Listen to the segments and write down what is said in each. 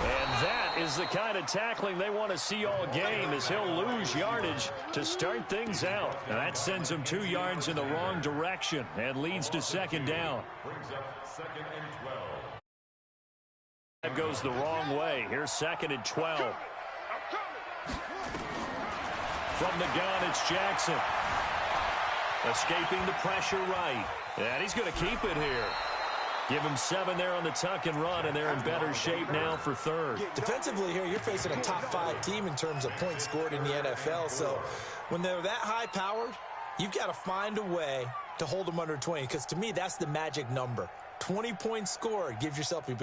And that is the kind of tackling they want to see all game, as he'll lose yardage to start things out. Now that sends him 2 yards in the wrong direction and leads to second down. That goes the wrong way. Here's second and 12. From the gun, it's Jackson. Escaping the pressure right. And he's going to keep it here. Give him 7 there on the tuck and run, and they're in better shape now for third. Defensively here, you're facing a top 5 team in terms of points scored in the NFL. So when they're that high-powered, you've got to find a way to hold them under 20, because to me, that's the magic number. 20 points scored, you give yourself your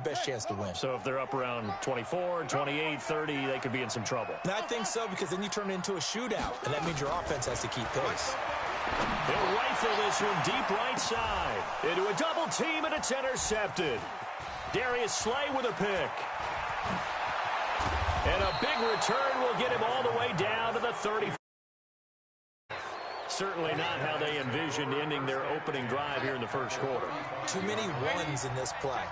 best chance to win. So if they're up around 24, 28, 30, they could be in some trouble. And I think so, because then you turn it into a shootout, and that means your offense has to keep pace. He'll rifle this one deep right side. Into a double team, and it's intercepted. Darius Slay with a pick. And a big return will get him all the way down to the 30. Certainly not how they envisioned ending their opening drive here in the first quarter. Too many ones in this play.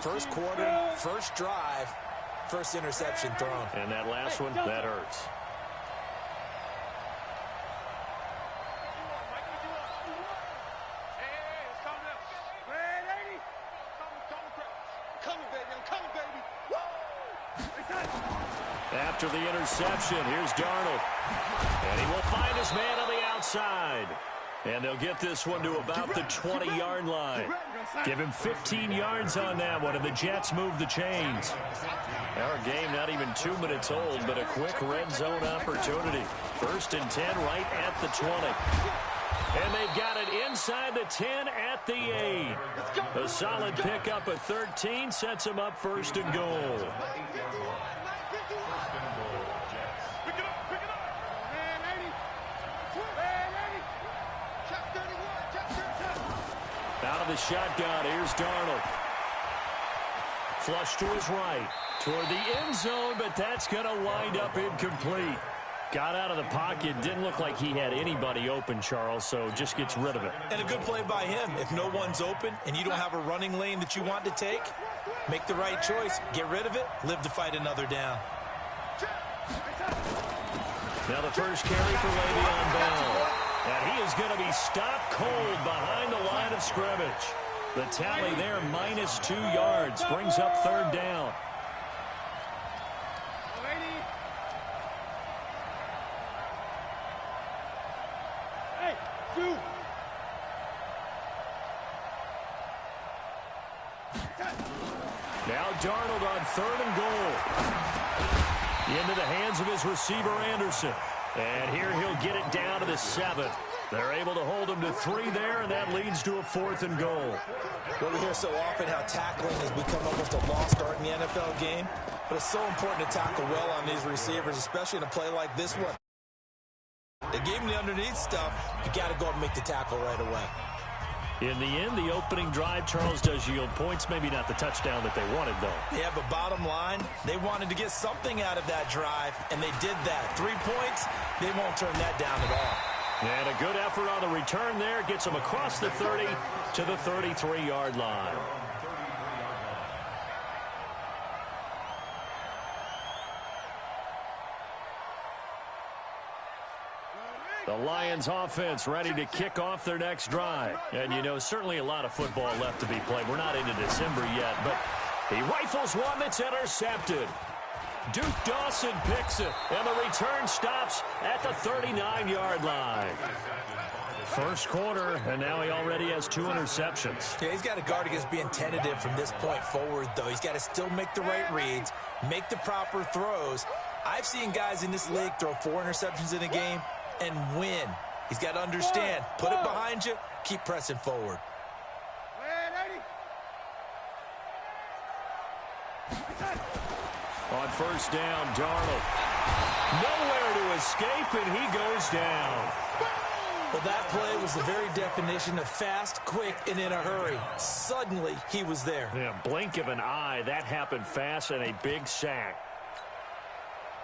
First quarter, first drive, first interception thrown. And that last one, that hurts. After the interception, here's Darnold. And he will find his man on the outside. And they'll get this one to about the 20-yard line. Give him 15 yards on that one, and the Jets move the chains. Our game not even 2 minutes old, but a quick red zone opportunity. 1st and 10 right at the 20. And they've got it inside the 10 at the 8. A solid pickup at 13 sets them up 1st and goal. Out of the shotgun, here's Darnold. Flush to his right. Toward the end zone, but that's going to wind up incomplete. Got out of the pocket. Didn't look like he had anybody open, Charles, so just gets rid of it. And a good play by him. If no one's open and you don't have a running lane that you want to take, make the right choice. Get rid of it. Live to fight another down. Now the first carry for Le'Veon Bell. And he is going to be stopped cold behind the line of scrimmage. The tally there, minus 2 yards, brings up 3rd down. Now Darnold on 3rd and goal. Into the hands of his receiver, Anderson. And here he'll get it down to the 7. They're able to hold him to 3 there, and that leads to a 4th and goal. Well, we hear so often how tackling has become almost a lost art in the NFL game, but it's so important to tackle well on these receivers, especially in a play like this one. They gave him the underneath stuff. You got to go and make the tackle right away. In the end, the opening drive, Charles, does yield points. Maybe not the touchdown that they wanted, though. Yeah, but bottom line, they wanted to get something out of that drive, and they did that. 3 points, they won't turn that down at all. And a good effort on the return there. Gets them across the 30 to the 33-yard line. The Lions offense ready to kick off their next drive. And, you know, certainly a lot of football left to be played. We're not into December yet, but he rifles one that's intercepted. Duke Dawson picks it, and the return stops at the 39-yard line. First quarter, and now he already has 2 interceptions. Yeah, he's got to guard against being tentative from this point forward, though. He's got to still make the right reads, make the proper throws. I've seen guys in this league throw 4 interceptions in a game and win. He's got to understand, put it behind you, keep pressing forward. On first down, Darnold. Nowhere to escape, and he goes down. Well, that play was the very definition of fast, quick, and in a hurry. Suddenly, he was there. Yeah, blink of an eye. That happened fast, and a big sack.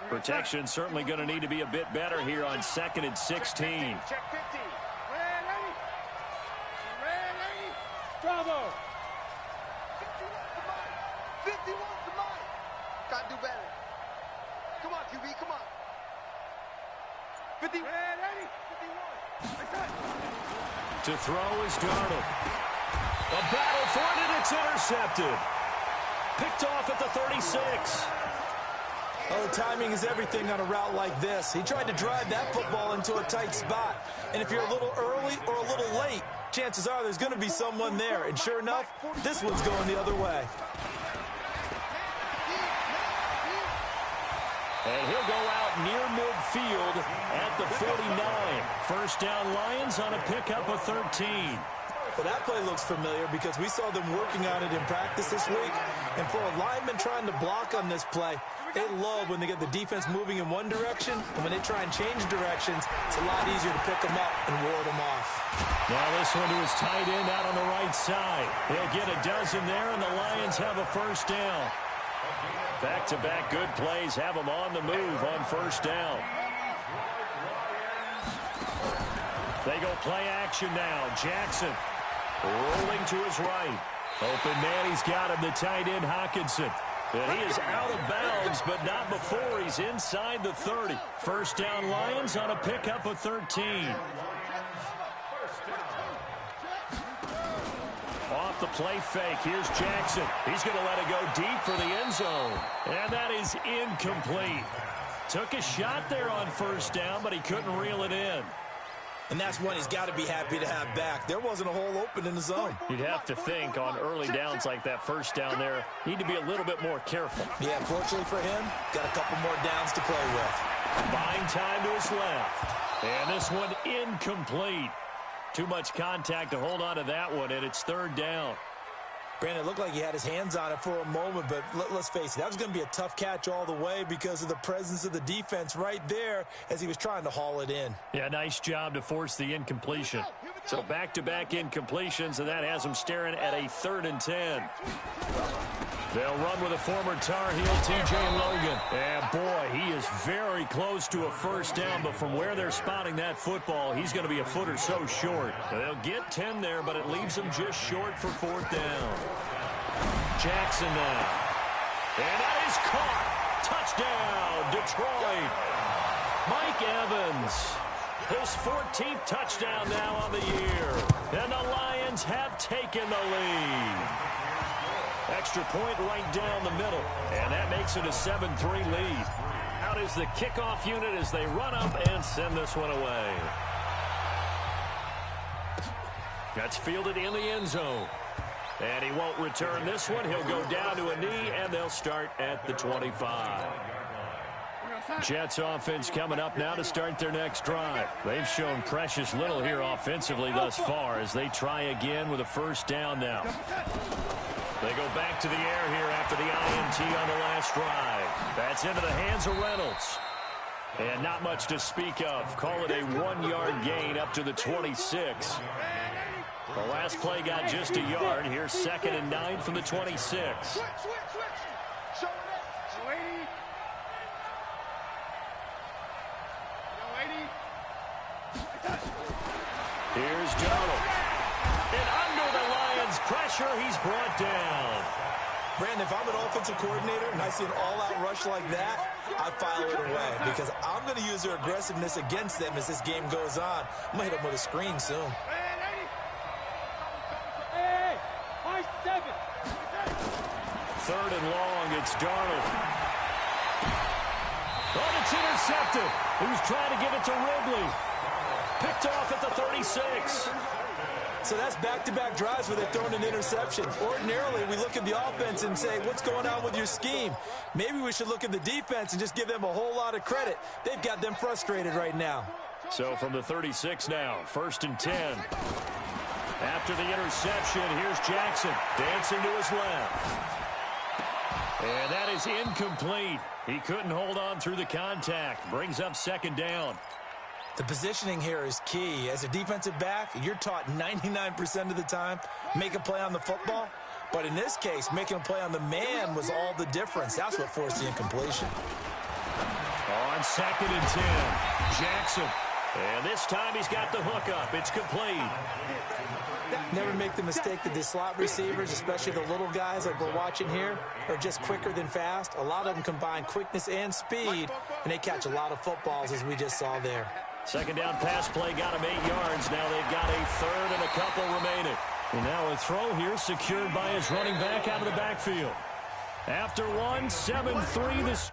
Protection certainly going to need to be a bit better here on 2nd and 16. Check 50. Bravo. 51 to mine. Gotta do better. Come on, QB, come on. 50. Ready. 51. To throw is Darnold. A battle for it, and it's intercepted. Picked off at the 36. Oh, timing is everything on a route like this. He tried to drive that football into a tight spot. And if you're a little early or a little late, chances are there's going to be someone there. And sure enough, this one's going the other way. And he'll go out near midfield at the 49. First down Lions on a pickup of 13. Well, that play looks familiar because we saw them working on it in practice this week. And for a lineman trying to block on this play, they love when they get the defense moving in one direction, and when they try and change directions, it's a lot easier to pick them up and ward them off. Now this one to his tight end out on the right side. He'll get a dozen there, and the Lions have a first down. Back-to-back good plays have them on the move on first down. They go play action now. Jackson rolling to his right. Open man, he's got him, the tight end Hawkinson. And he is out of bounds, but not before he's inside the 30. First down Lions on a pickup of 13. Off the play fake, here's Jackson. He's going to let it go deep for the end zone. And that is incomplete. Took a shot there on first down, but he couldn't reel it in. And that's one he's got to be happy to have back. There wasn't a hole open in the zone. You'd have to think on early downs like that first down there, need to be a little bit more careful. Yeah, fortunately for him, got a couple more downs to play with. Buying time to his left. And this one incomplete. Too much contact to hold on to that one, and it's third down. Brandon, it looked like he had his hands on it for a moment, but let's face it, that was going to be a tough catch all the way because of the presence of the defense right there as he was trying to haul it in. Yeah, nice job to force the incompletion. So back-to-back incompletions, and that has him staring at a 3rd and 10. They'll run with a former Tar Heel, T.J. Logan. And, boy, he is very close to a first down, but from where they're spotting that football, he's going to be a foot or so short. They'll get 10 there, but it leaves them just short for 4th down. Jackson now. And that is caught. Touchdown, Detroit. Mike Evans. His 14th touchdown now on the year. And the Lions have taken the lead. Extra point right down the middle. And that makes it a 7-3 lead. Out is the kickoff unit as they run up and send this one away. That's fielded in the end zone. And he won't return this one. He'll go down to a knee, and they'll start at the 25. Jets offense coming up now to start their next drive. They've shown precious little here offensively thus far as they try again with a first down now. They go back to the air here after the INT on the last drive. That's into the hands of Reynolds. And not much to speak of. Call it a 1-yard gain up to the 26. The last play got just a yard. Here's 2nd and 9 from the 26. Here's Darnold. And under the Lions' pressure, he's brought down. Brandon, if I'm an offensive coordinator and I see an all-out rush like that, I file it away because I'm going to use their aggressiveness against them as this game goes on. I'm going to hit them with a screen soon. Third and long, it's Darnold. Oh, it's intercepted. He was trying to give it to Ridley. Picked off at the 36. So that's back-to-back drives where they're throwing an interception. Ordinarily, we look at the offense and say, what's going on with your scheme? Maybe we should look at the defense and just give them a whole lot of credit. They've got them frustrated right now. So from the 36 now, 1st and 10. After the interception, here's Jackson dancing to his left. And that is incomplete. He couldn't hold on through the contact. Brings up 2nd down. The positioning here is key. As a defensive back, you're taught 99% of the time, make a play on the football. But in this case, making a play on the man was all the difference. That's what forced the incompletion. On 2nd and 10, Jackson. And this time he's got the hook up. It's complete. Never make the mistake that the slot receivers, especially the little guys like we're watching here, are just quicker than fast. A lot of them combine quickness and speed, and they catch a lot of footballs, as we just saw there. Second down pass play got him 8 yards. Now they've got a third and a couple remaining. And now a throw here secured by his running back out of the backfield. After one, 7-3 this.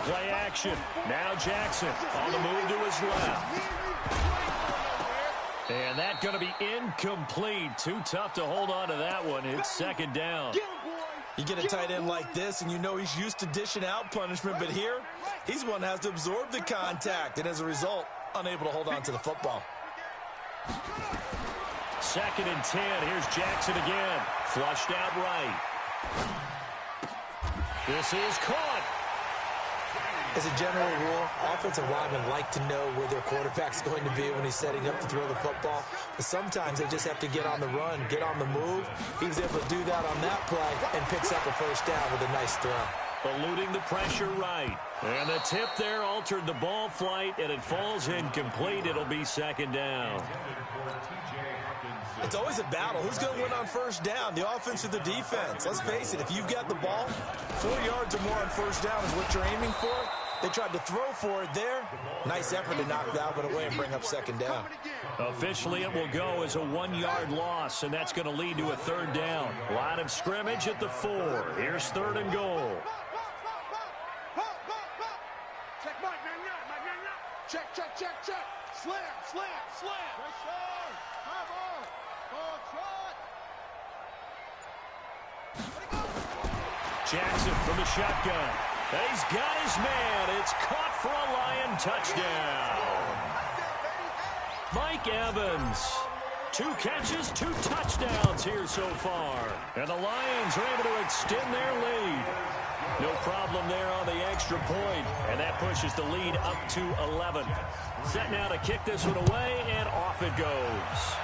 Play action. Now Jackson on the move to his left. And that's going to be incomplete. Too tough to hold on to that one. It's second down. You get a tight end like this, and you know he's used to dishing out punishment, but here, he's one that has to absorb the contact, and as a result, unable to hold on to the football. 2nd and 10. Here's Jackson again. Flushed out right. This is caught. As a general rule, offensive linemen like to know where their quarterback's going to be when he's setting up to throw the football. But sometimes they just have to get on the run, get on the move. He was able to do that on that play and picks up a first down with a nice throw. Eluding the pressure right. And the tip there altered the ball flight, and it falls incomplete. It'll be second down. It's always a battle. Who's going to win on first down, the offense or the defense? Let's face it, if you've got the ball, 4 yards or more on first down is what you're aiming for. They tried to throw for it there. Nice effort to knock that one away and bring up second down. Officially, it will go as a 1-yard loss, and that's going to lead to a third down. Line of scrimmage at the 4. Here's 3rd and goal. Check. Slam. Jackson from the shotgun. He's got his man. It's caught for a Lion touchdown. Mike Evans. 2 catches, 2 touchdowns here so far. And the Lions are able to extend their lead. No problem there on the extra point. And that pushes the lead up to 11. Set now to kick this one away, and off it goes.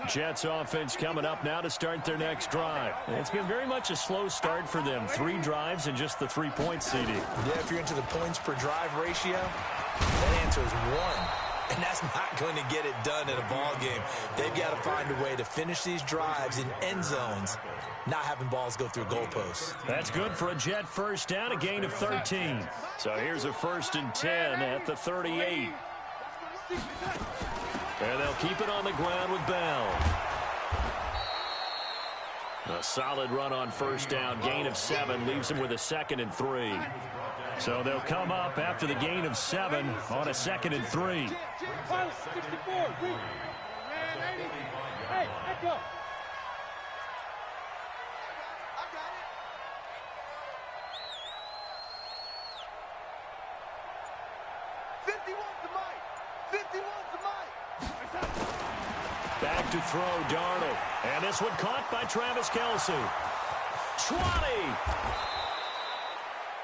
Jets offense coming up now to start their next drive. It's been very much a slow start for them. 3 drives and just the 3-point CD. Yeah, if you're into the points per drive ratio, that answer is 1. And that's not going to get it done in a ball game. They've got to find a way to finish these drives in end zones, not having balls go through goalposts. That's good for a Jet first down, a gain of 13. So here's a 1st and 10 at the 38. And they'll keep it on the ground with Bell. A solid run on first down. Gain of 7 leaves them with a 2nd and 3. So they'll come up after the gain of 7 on a 2nd and 3. Back to throw, Darnold. And this one caught by Travis Kelce. 20.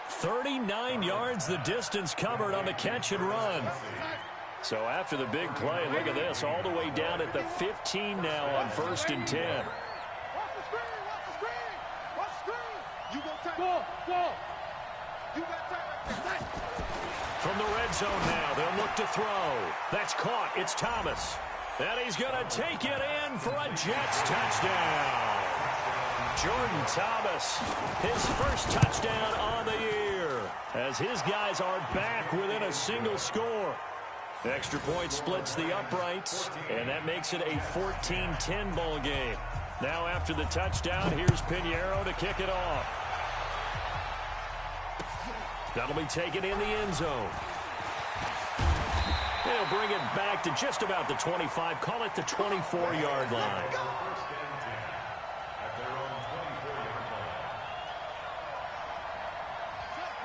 39 yards the distance covered on the catch and run. So after the big play, look at this, all the way down at the 15 now on 1st and 10. From the red zone now, they'll look to throw. That's caught. It's Thomas. And he's going to take it in for a Jets touchdown. Jordan Thomas, his first touchdown on the year, as his guys are back within a single score. Extra point splits the uprights, and that makes it a 14-10 ball game. Now after the touchdown, here's Pinheiro to kick it off. That'll be taken in the end zone. They'll bring it back to just about the 25. Call it the 24-yard line.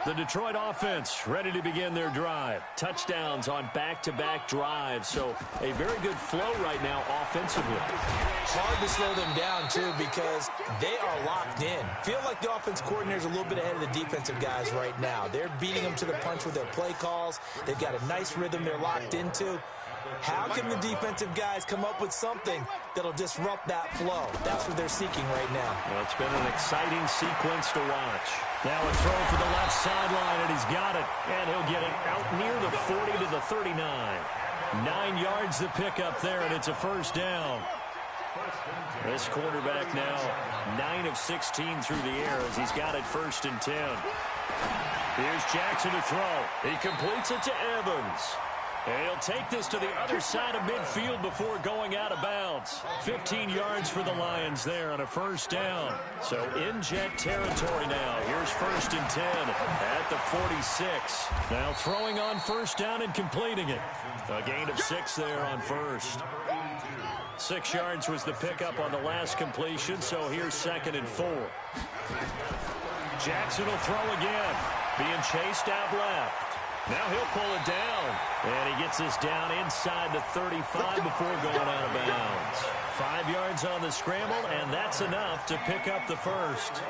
The Detroit offense ready to begin their drive. Touchdowns on back-to-back drives. So a very good flow right now offensively. Hard to slow them down, too, because they are locked in. Feel like the offense coordinator is a little bit ahead of the defensive guys right now. They're beating them to the punch with their play calls. They've got a nice rhythm they're locked into. How can the defensive guys come up with something that'll disrupt that flow? That's what they're seeking right now. Well, it's been an exciting sequence to watch. Now a throw for the left sideline, and he's got it. And he'll get it out near the 40 to the 39. 9 yards to pick up there, and it's a first down. This quarterback now 9 of 16 through the air as he's got it 1st and 10. Here's Jackson to throw. He completes it to Evans. And he'll take this to the other side of midfield before going out of bounds. 15 yards for the Lions there on a first down. So in Jet territory now. Here's 1st and 10 at the 46. Now throwing on first down and completing it. A gain of 6 there on first. 6 yards was the pickup on the last completion, so here's 2nd and 4. Jackson will throw again. Being chased out left. Now he'll pull it down, and he gets this down inside the 35 before going out of bounds. 5 yards on the scramble, and that's enough to pick up the first.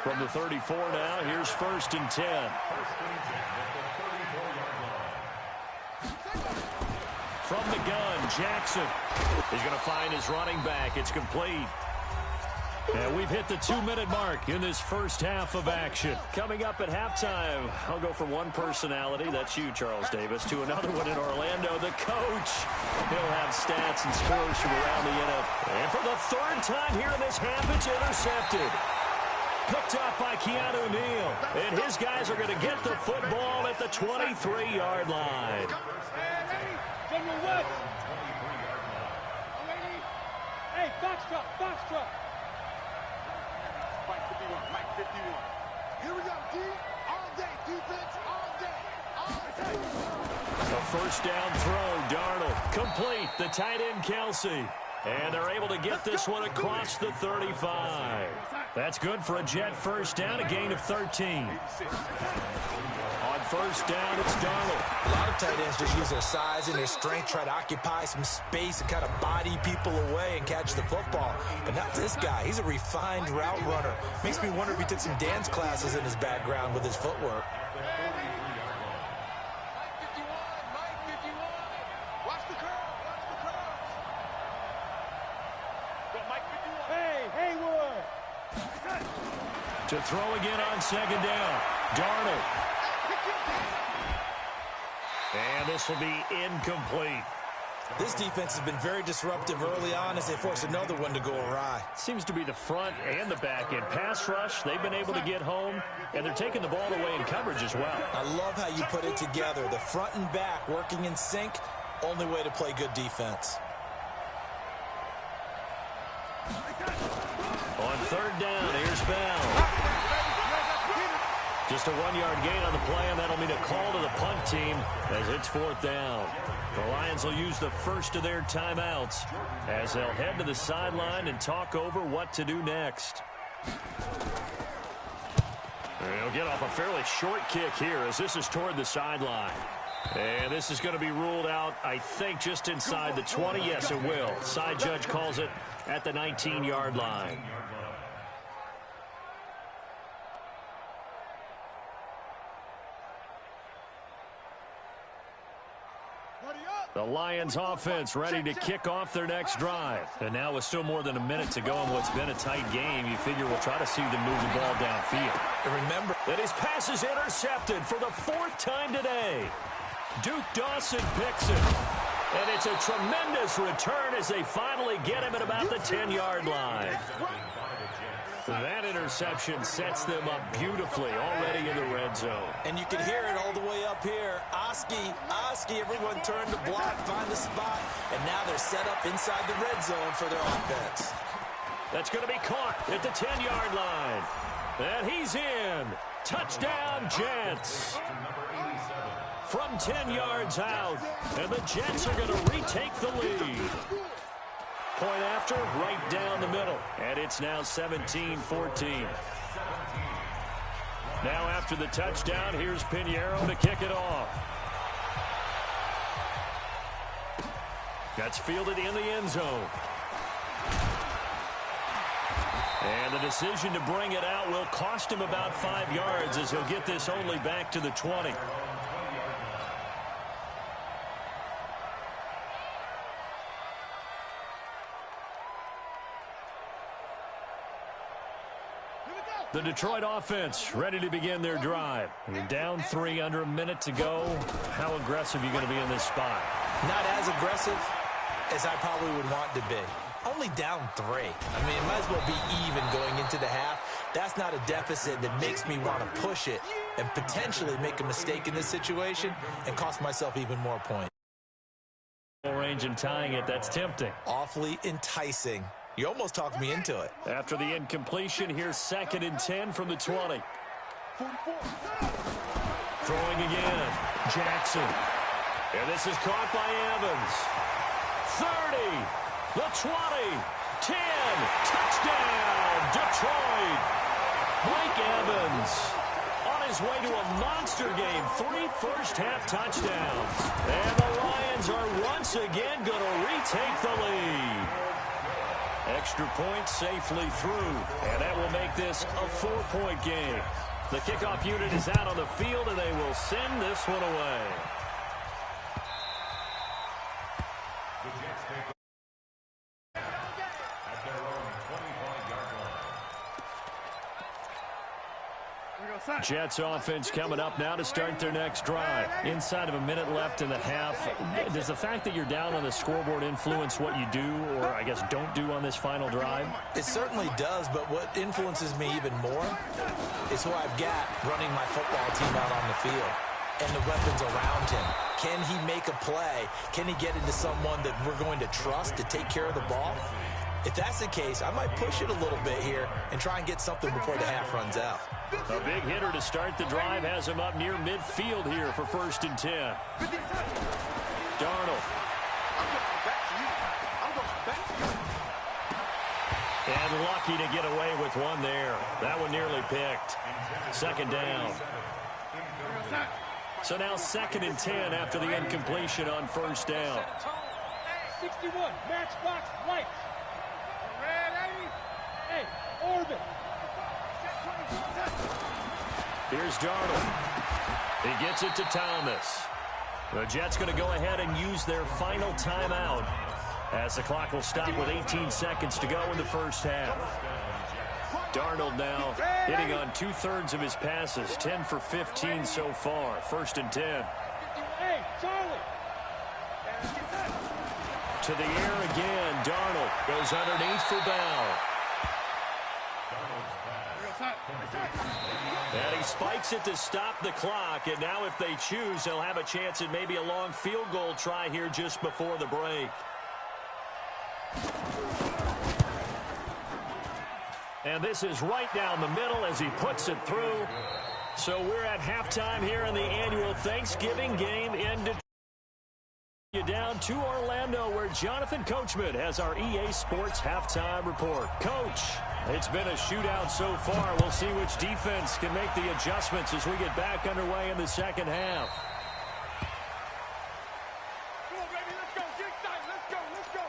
From the 34 now, here's 1st and 10. From the gun, Jackson. He's going to find his running back. It's complete. And we've hit the 2-minute mark in this first half of action. Coming up at halftime, I'll go from one personality, that's you, Charles Davis, to another one in Orlando, the coach. He'll have stats and scores from around the NFL. And for the 3rd time here in this half, it's intercepted. Picked up by Keanu Neal. And his guys are going to get the football at the 23-yard line. Hey, foxtrot. Mike 51. Here we go, D. All day, defense, all day. A first down throw, Darnold. Complete, the tight end, Kelsey. And they're able to get this one across the 35. That's good for a Jet first down, a gain of 13. On first down, it's Darnold. A lot of tight ends just use their size and their strength, try to occupy some space and kind of body people away and catch the football. But not this guy. He's a refined route runner. Makes me wonder if he took some dance classes in his background with his footwork. Mike 51. Watch the curve. Go, Mike 51. Hey, Haywood. To throw again on 2nd down, Darnold. And this will be incomplete. This defense has been very disruptive early on as they force another one to go awry. Seems to be the front and the back end. Pass rush, they've been able to get home, and they're taking the ball away in coverage as well. I love how you put it together. The front and back working in sync, only way to play good defense. On 3rd down, here's Bell. Just a 1-yard gain on the play, and that'll mean a call to the punt team as it's 4th down. The Lions will use the first of their timeouts as they'll head to the sideline and talk over what to do next. They'll get off a fairly short kick here as this is toward the sideline. And this is going to be ruled out, I think, just inside the 20. Yes, it will. Side judge calls it at the 19-yard line. The Lions offense ready to kick off their next drive. And now with still more than a minute to go in what's been a tight game, you figure we'll try to see them move the ball downfield. And remember that his pass is intercepted for the 4th time today. Duke Dawson picks it. And it's a tremendous return as they finally get him at about the 10-yard line. That interception sets them up beautifully already in the red zone. And you can hear it all the way up here. Oski, everyone turned to block, find the spot, and now they're set up inside the red zone for their offense. That's going to be caught at the 10-yard line. And he's in. Touchdown, Jets. from 10 yards out. And the Jets are going to retake the lead. Point after, right down the middle. And it's now 17-14. Now after the touchdown, here's Pinheiro to kick it off. That's fielded in the end zone. And the decision to bring it out will cost him about 5 yards as he'll get this only back to the 20. The Detroit offense ready to begin their drive. You're down 3, under a minute to go. How aggressive are you going to be in this spot? Not as aggressive as I probably would want to be. Only down 3. I mean, it might as well be even going into the half. That's not a deficit that makes me want to push it and potentially make a mistake in this situation and cost myself even more points. Range and tying it, that's tempting. Awfully enticing. You almost talked me into it. After the incompletion, here's 2nd and 10 from the 20. Throwing again. Jackson. And this is caught by Evans. 30. The 20. 10. Touchdown. Detroit. Blake Evans on his way to a monster game. 3 first-half touchdowns. And the Lions are once again going to retake the lead. Extra point safely through, and that will make this a 4-point game. The kickoff unit is out on the field, and they will send this one away. Jets offense coming up now to start their next drive. Inside of a minute left in the half. Does the fact that you're down on the scoreboard influence what you do, or I guess don't do on this final drive? It certainly does, but what influences me even more is who I've got running my football team out on the field and the weapons around him. Can he make a play? Can he get into someone that we're going to trust to take care of the ball? If that's the case, I might push it a little bit here and try and get something before the half runs out. A big hitter to start the drive has him up near midfield here for 1st and 10. Darnold. And lucky to get away with one there. That one nearly picked. 2nd down. So now 2nd and 10 after the incompletion on 1st down. 61, matchbox white. Hey, Orbit. Here's Darnold. He gets it to Thomas. The Jets going to go ahead and use their final timeout as the clock will stop with 18 seconds to go in the first half. Darnold now hitting on 2/3 of his passes, 10 for 15 so far. 1st and 10. Hey, Charlie. To the air again. Darnold goes underneath for Bell. And he spikes it to stop the clock. And now if they choose, they'll have a chance at maybe a long field goal try here just before the break. And this is right down the middle as he puts it through. So we're at halftime here in the annual Thanksgiving game in Detroit. Down to Orlando, where Jonathan Coachman has our EA Sports halftime report. Coach, it's been a shootout so far. We'll see which defense can make the adjustments as we get back underway in the second half. Come on, baby, let's go. Get excited. Let's go.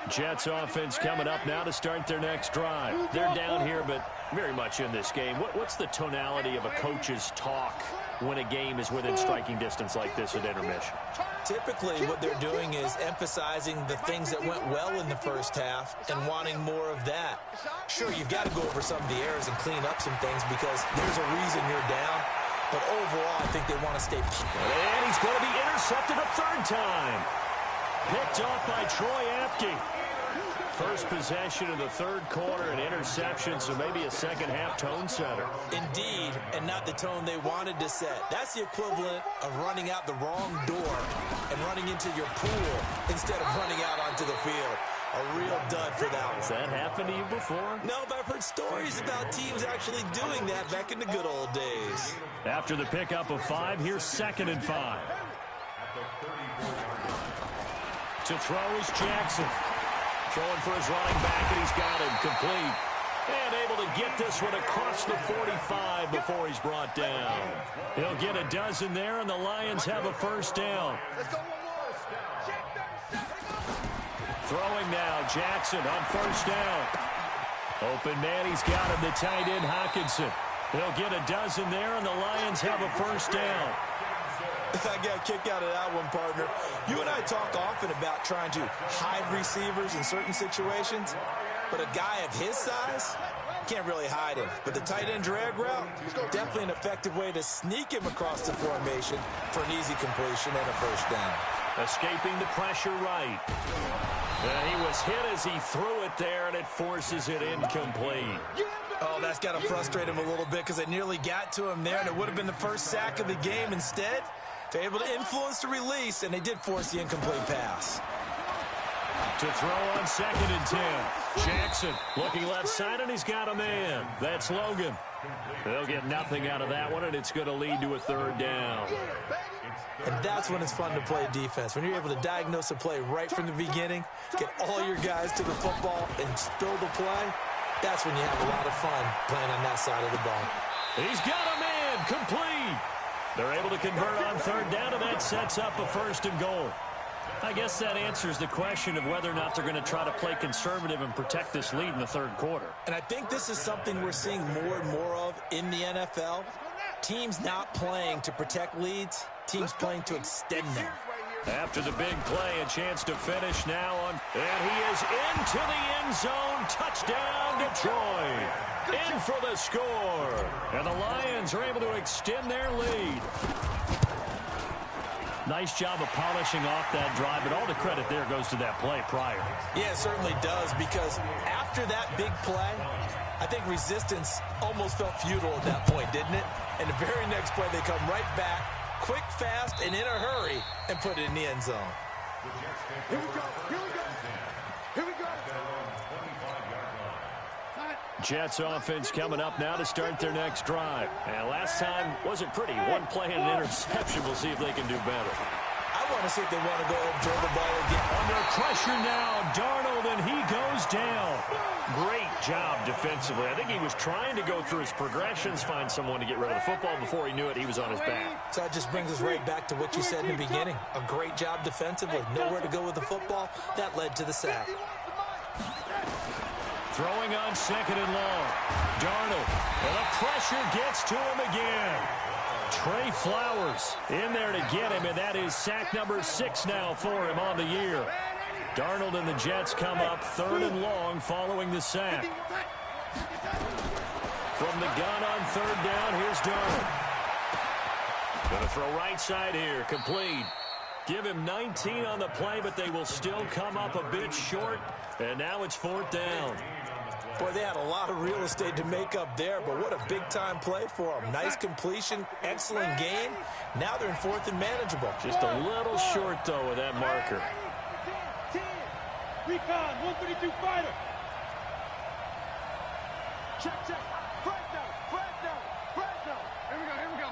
Jets offense coming up now to start their next drive. They're down here, but very much in this game. What's the tonality of a coach's talk when a game is within striking distance like this at intermission? Typically, what they're doing is emphasizing the things that went well in the first half and wanting more of that. Sure, you've got to go over some of the errors and clean up some things because there's a reason you're down. But overall, I think they want to stay. And he's going to be intercepted a 3rd time. Picked off by Troy Apke. First possession of the 3rd quarter, an interception, so maybe a second-half tone setter. Indeed, and not the tone they wanted to set. That's the equivalent of running out the wrong door and running into your pool instead of running out onto the field. A real dud for that one. Has that happened to you before? No, but I've heard stories about teams actually doing that back in the good old days. After the pickup of 5, here's 2nd and 5. To throw is Jackson. Throwing for his running back, and he's got him complete. And able to get this one across the 45 before he's brought down. He'll get a dozen there, and the Lions have a first down. Throwing now, Jackson on first down. Open man, he's got him, the tight end Hockenson. He'll get a dozen there, and the Lions have a first down. I got a kick out of that one, partner. You and I talk often about trying to hide receivers in certain situations, but a guy of his size can't really hide him. But the tight end drag route, definitely an effective way to sneak him across the formation for an easy completion and a first down. Escaping the pressure right. And he was hit as he threw it there, and it forces it incomplete. Oh, that's got to frustrate him a little bit because it nearly got to him there, and it would have been the first sack of the game. Instead, they're able to influence the release, and they did force the incomplete pass. To throw on 2nd and 10. Jackson looking left side, and he's got a man. That's Logan. They'll get nothing out of that one, and it's going to lead to a third down. And that's when it's fun to play defense. When you're able to diagnose a play right from the beginning, get all your guys to the football, and spill the play, that's when you have a lot of fun playing on that side of the ball. He's got a man, complete. They're able to convert on third down, and that sets up a 1st and goal. I guess that answers the question of whether or not they're going to try to play conservative and protect this lead in the third quarter. And I think this is something we're seeing more and more of in the NFL. Teams not playing to protect leads, teams playing to extend them. After the big play, a chance to finish now on, and he is into the end zone. Touchdown, Detroit. In for the score. And the Lions are able to extend their lead. Nice job of polishing off that drive, but all the credit there goes to that play prior. Yeah, it certainly does, because after that big play, I think resistance almost felt futile at that point, didn't it? And the very next play, they come right back, quick, fast, and in a hurry, and put it in the end zone. Here we go. Here we go. Here we go. Jets offense coming up now to start their next drive. And last time wasn't pretty. One play and an interception. We'll see if they can do better. I want to see if they want to go ahead and throw the ball again. Under pressure now, Darnold, and he goes down. Great job defensively. I think he was trying to go through his progressions, find someone to get rid of the football. Before he knew it, he was on his back. So that just brings us right back to what you said in the beginning. A great job defensively. Nowhere to go with the football. That led to the sack. Throwing on 2nd and long. Darnold, and the pressure gets to him again. Trey Flowers in there to get him, and that is sack number 6 now for him on the year. Darnold and the Jets come up 3rd and long following the sack. From the gun on 3rd down, here's Darnold. Going to throw right side here, complete. Give him 19 on the play, but they will still come up a bit short, and now it's 4th down. Boy, they had a lot of real estate to make up there, but what a big-time play for them. Nice completion, excellent game. Now they're in 4th and manageable. Just a little short, though, with that marker. Recon, 132 fighter. Check. Fresno. Here we go.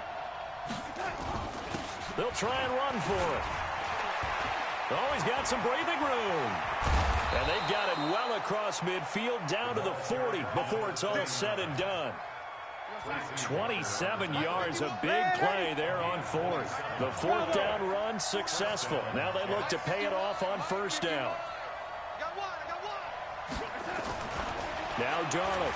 They'll try and run for it. Oh, he's got some breathing room. And they've got it well across midfield down to the 40 before it's all said and done. 27 yards, a big play there on 4th. The 4th down run successful. Now they look to pay it off on 1st down. Now Darnold.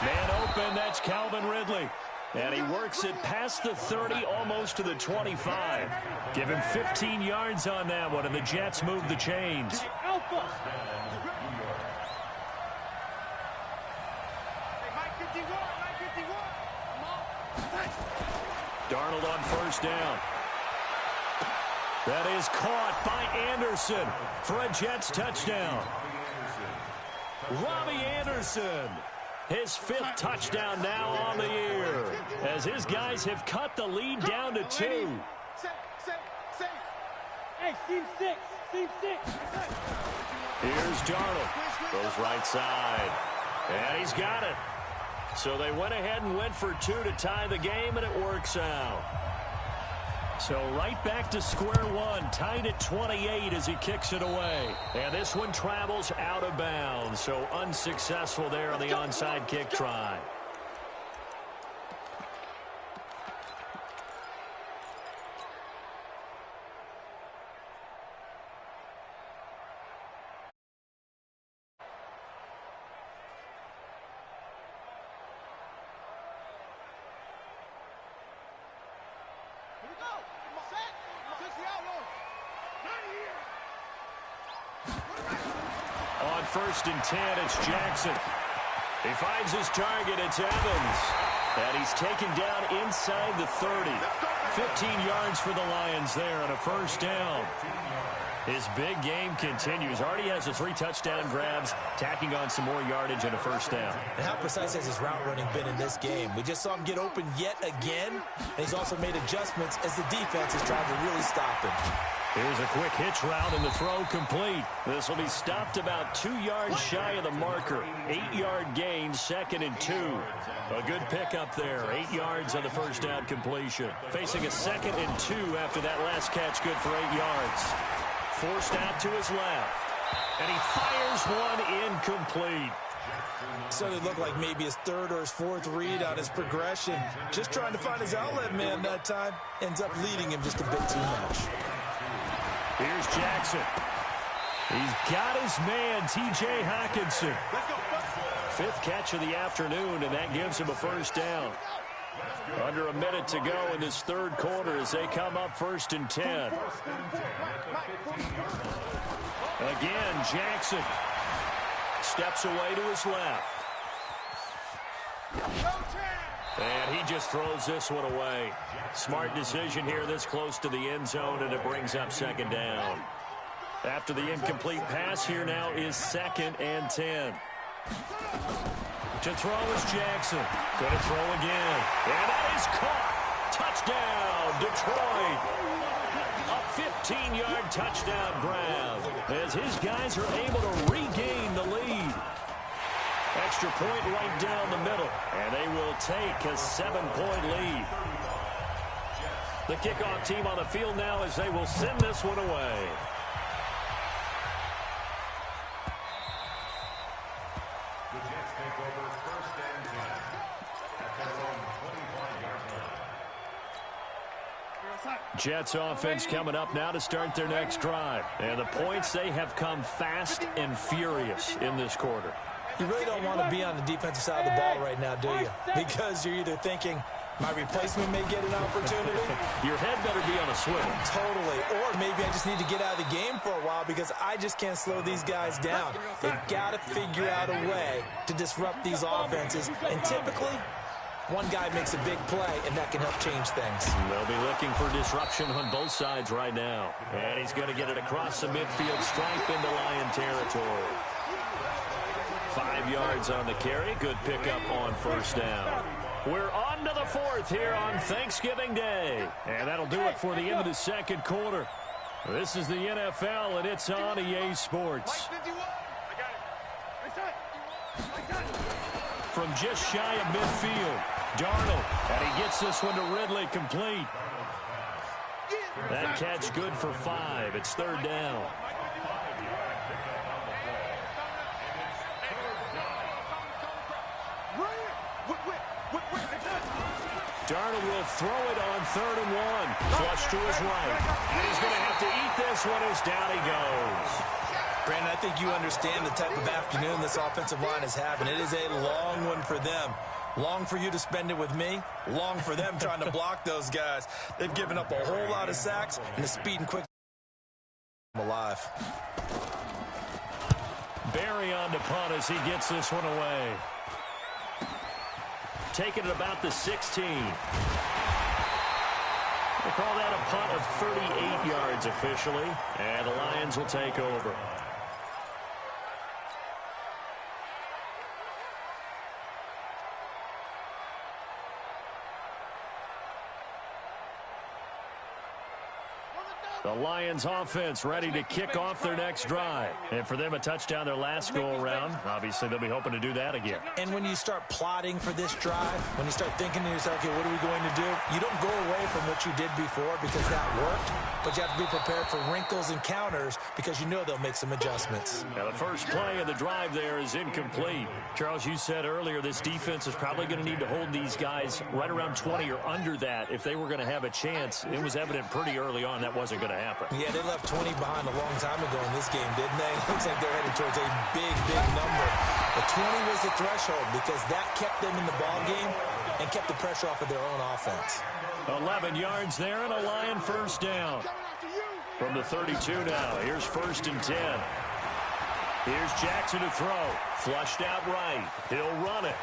Man open, that's Calvin Ridley. And he works it past the 30, almost to the 25. Give him 15 yards on that one, and the Jets move the chains. Alpha. Darnold on 1st down. That is caught by Anderson for a Jets touchdown. Robbie Anderson. His 5th touchdown now on the year, as his guys have cut the lead down to 2. Hey, team 6. Team 6. Here's Darnold. Goes right side. And he's got it. So they went ahead and went for two to tie the game, and it works out. So right back to square one, tied at 28 as he kicks it away. And this one travels out of bounds, so unsuccessful there on the onside kick try. On 1st and 10, it's Jackson. He finds his target. It's Evans. And he's taken down inside the 30. 15 yards for the Lions there on a first down. His big game continues. Already has the 3 touchdown grabs, tacking on some more yardage and a first down. And how precise has his route running been in this game? We just saw him get open yet again. And he's also made adjustments as the defense has tried to really stop him. Here's a quick hitch route and the throw complete. This will be stopped about 2 yards shy of the marker. 8-yard gain, 2nd and 2. A good pickup there. 8 yards on the first down completion. Facing a 2nd and 2 after that last catch, good for 8 yards. Forced out to his left. And he fires one incomplete. So it looked like maybe his 3rd or his 4th read on his progression. Just trying to find his outlet man that time. Ends up leading him just a bit too much. Here's Jackson. He's got his man, T.J. Hockenson. 5th catch of the afternoon, and that gives him a first down. Under a minute to go in this 3rd quarter as they come up 1st and 10. Again, Jackson steps away to his left. And he just throws this one away. Smart decision here this close to the end zone, and it brings up 2nd down. After the incomplete pass, here now is 2nd and 10. To throw is Jackson. Going to throw again. And that is caught. Touchdown, Detroit. A 15-yard touchdown grab as his guys are able to regain the lead. Extra point right down the middle, and they will take a 7-point lead. The kickoff team on the field now as they will send this one away. The Jets take over 1st and 10 at their own 25-yard line. Jets offense coming up now to start their next drive. And the points, they have come fast and furious in this quarter. You really don't want to be on the defensive side of the ball right now, do you? Because you're either thinking, my replacement may get an opportunity. Your head better be on a swivel. Totally. Or maybe I just need to get out of the game for a while because I just can't slow these guys down. They've got to figure out a way to disrupt these offenses. And typically, one guy makes a big play, and that can help change things. They'll be looking for disruption on both sides right now. And he's going to get it across the midfield stripe into Lion territory. 5 yards on the carry. Good pickup on first down. We're on to the 4th here on Thanksgiving Day. And that'll do it for the end of the 2nd quarter. This is the NFL, and it's on EA Sports. From just shy of midfield, Darnold. And he gets this one to Ridley complete. That catch good for 5. It's 3rd down. Darnold will throw it on 3rd and 1. Flush to his right. And he's going to have to eat this one as down he goes. Brandon, I think you understand the type of afternoon this offensive line is having. It is a long one for them. Long for you to spend it with me. Long for them trying to block those guys. They've given up a whole lot of sacks, and the speed and quick alive. Barry on to punt as he gets this one away. Taking it about the 16. We'll call that a punt of 38 yards officially, and the Lions will take over. The Lions offense ready to kick off their next drive. And for them, a touchdown their last go-around. Obviously, they'll be hoping to do that again. And when you start plotting for this drive, when you start thinking to yourself, okay, what are we going to do? You don't go away from what you did before because that worked, but you have to be prepared for wrinkles and counters because you know they'll make some adjustments. Now, the first play of the drive there is incomplete. Charles, you said earlier this defense is probably going to need to hold these guys right around 20 or under that if they were going to have a chance. It was evident pretty early on that wasn't going to happen. Yeah, they left 20 behind a long time ago in this game, didn't they? Looks like they're headed towards a big, big number. But 20 was the threshold because that kept them in the ball game and kept the pressure off of their own offense. 11 yards there and a Lion first down. From the 32 now, here's 1st and 10. Here's Jackson to throw. Flushed out right. He'll run it.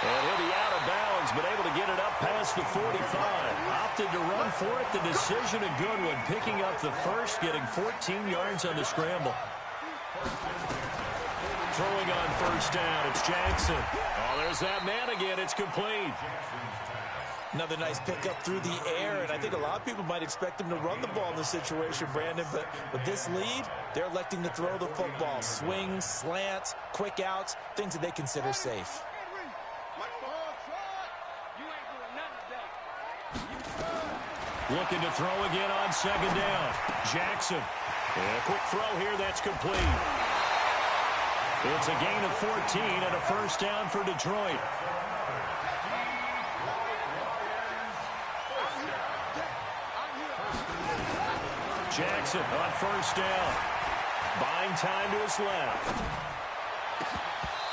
And he'll be out of bounds, but able to get it up past the 45. Opted to run for it. The decision a good one. Picking up the first, getting 14 yards on the scramble. Throwing on 1st down, it's Jackson. Oh, there's that man again. It's complete. Another nice pickup through the air, and I think a lot of people might expect him to run the ball in this situation, Brandon, but with this lead, they're electing to throw the football. Swings, slants, quick outs, things that they consider safe. Looking to throw again on 2nd down. Jackson. And a quick throw here, that's complete. It's a gain of 14 and a 1st down for Detroit. Jackson on 1st down. Buying time to his left.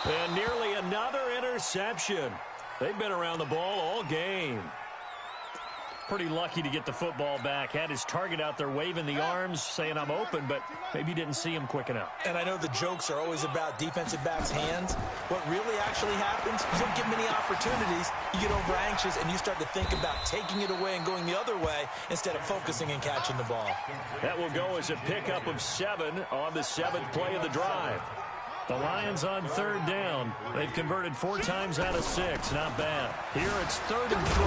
And nearly another interception. They've been around the ball all game. Pretty lucky to get the football back. Had his target out there waving the arms, saying I'm open, but maybe didn't see him quick enough. And I know the jokes are always about defensive backs' hands. What really actually happens, you don't get many opportunities. You get over anxious, and you start to think about taking it away and going the other way instead of focusing and catching the ball. That will go as a pickup of 7 on the 7th play of the drive. The Lions on 3rd down. They've converted 4 times out of 6. Not bad. Here it's 3rd and 3.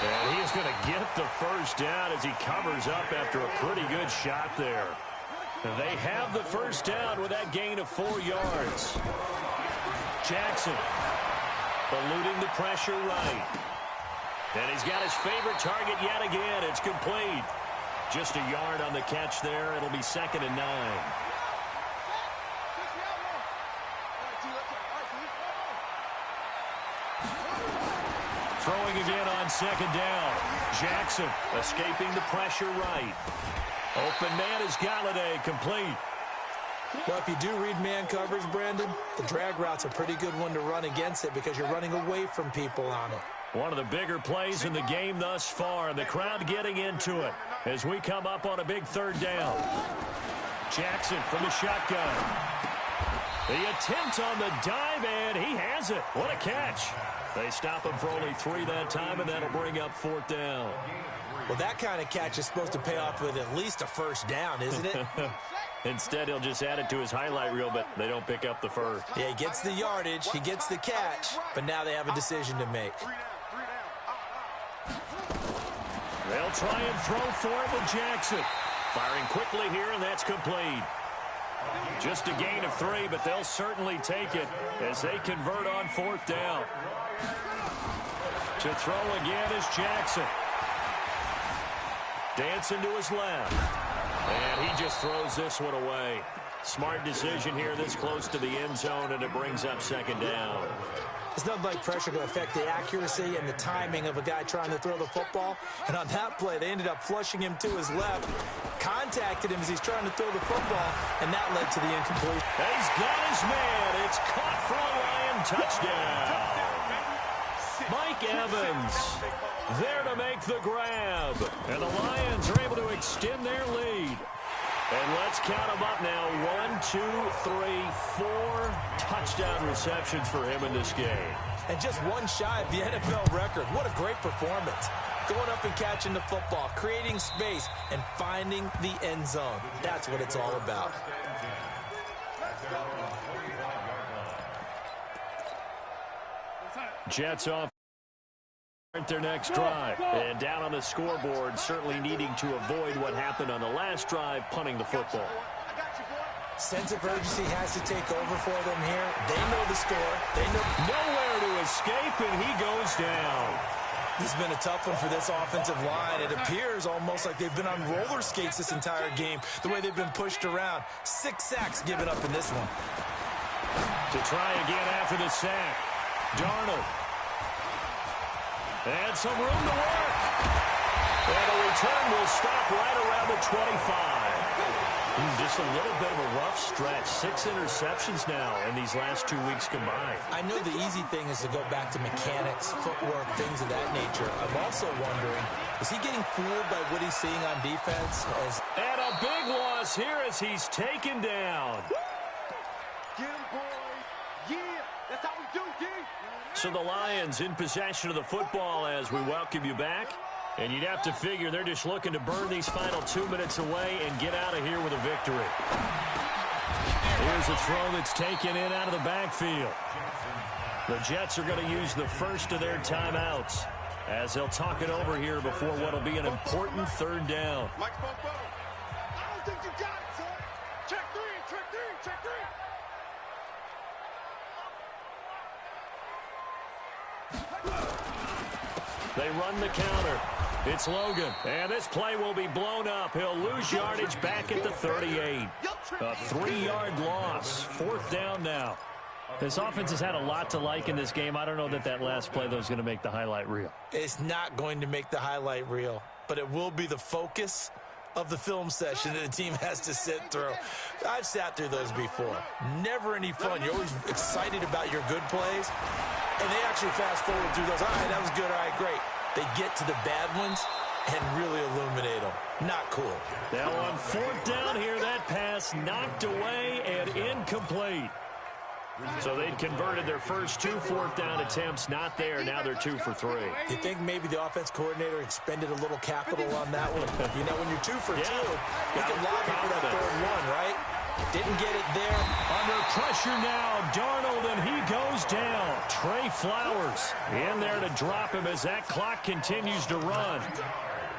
And he is going to get the 1st down as he covers up after a pretty good shot there. And they have the 1st down with that gain of 4 yards. Jackson eluding the pressure right. And he's got his favorite target yet again. It's complete. Just a yard on the catch there. It'll be 2nd and 9. Throwing again on 2nd down. Jackson escaping the pressure right. Open man is Galladay, complete. Well, if you do read man coverage, Brandon, the drag route's a pretty good one to run against it because you're running away from people on it. One of the bigger plays in the game thus far. The crowd getting into it as we come up on a big 3rd down. Jackson from the shotgun. The attempt on the dive, and he has it. What a catch. They stop him for only 3 that time, and that'll bring up 4th down. Well, that kind of catch is supposed to pay off with at least a 1st down, isn't it? Instead, he'll just add it to his highlight reel, but they don't pick up the 1st. Yeah, he gets the yardage, he gets the catch, but now they have a decision to make. They'll try and throw for it with Jackson. Firing quickly here, and that's complete. Just a gain of 3, but they'll certainly take it as they convert on 4th down. To throw again is Jackson. Dancing to his left. And he just throws this one away. Smart decision here this close to the end zone, and it brings up 2nd down. It's nothing like pressure to affect the accuracy and the timing of a guy trying to throw the football. And on that play, they ended up flushing him to his left, contacted him as he's trying to throw the football, and that led to the incompletion. He's got his man. It's caught for a Lion touchdown. Mike Evans there to make the grab. And the Lions are able to extend their lead. And let's count them up now. 1, 2, 3, 4 touchdown receptions for him in this game. And just one shy of the NFL record. What a great performance. Going up and catching the football, creating space, and finding the end zone. That's what it's all about. Jets off. Their next drive, and down on the scoreboard, certainly needing to avoid what happened on the last drive, punting the football. Sense of urgency has to take over for them here. They know the score. They know nowhere to escape, and he goes down. This has been a tough one for this offensive line. It appears almost like they've been on roller skates this entire game, the way they've been pushed around. 6 sacks given up in this one. To try again after the sack, Darnold. And some room to work. And the return will stop right around the 25. Just a little bit of a rough stretch. 6 interceptions now in these last 2 weeks combined. I know the easy thing is to go back to mechanics, footwork, things of that nature. I'm also wondering, is he getting fooled by what he's seeing on defense? And a big loss here as he's taken down. Get him, boys. Yeah, that's how we do, D. So the Lions in possession of the football as we welcome you back. And you'd have to figure they're just looking to burn these final 2 minutes away and get out of here with a victory. Here's a throw that's taken in out of the backfield. The Jets are going to use the first of their timeouts as they'll talk it over here before what will be an important 3rd down. Mike, I don't think you got it, son. Check 3, check 3, check 3. They run the counter. It's Logan, and this play will be blown up. He'll lose yardage back at the 38. A 3-yard loss. 4th down now. This offense has had a lot to like in this game. I don't know that last play, though, is going to make the highlight reel. It's not going to make the highlight reel, but it will be the focus of the film session that the team has to sit through. I've sat through those before. Never any fun. You're always excited about your good plays, and they actually fast forward through those. All right, that was good. All right, great. They get to the bad ones and really illuminate them. Not cool. Now on 4th down here, that pass knocked away and incomplete. So they'd converted their first 2 4th down attempts. Not there. Now they're 2 for 3. You think maybe the offense coordinator expended a little capital on that one? You know, when you're 2 for 2, you can lobby for that 3rd one, right? Didn't get it there. Under pressure now, Darnold, and he goes down. Trey Flowers in there to drop him as that clock continues to run.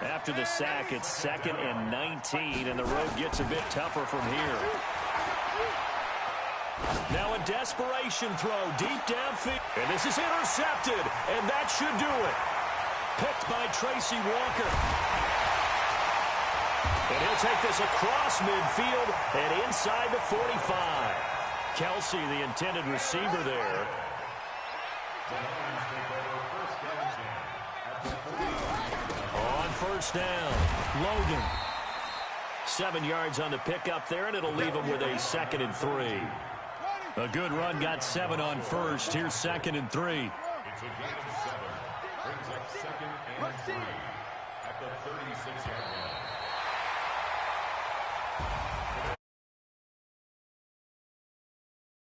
After the sack, it's 2nd and 19, and the road gets a bit tougher from here. Now a desperation throw deep downfield. And this is intercepted, and that should do it. Picked by Tracy Walker. And he'll take this across midfield and inside the 45. Kelsey, the intended receiver there. On 1st down, Logan. 7 yards on the pickup there, and it'll leave him with a 2nd and 3. A good run, got 7 on 1st. Here's 2nd and 3. It's a gain of 7. Brings up 2nd and 3 at the 36-yard line.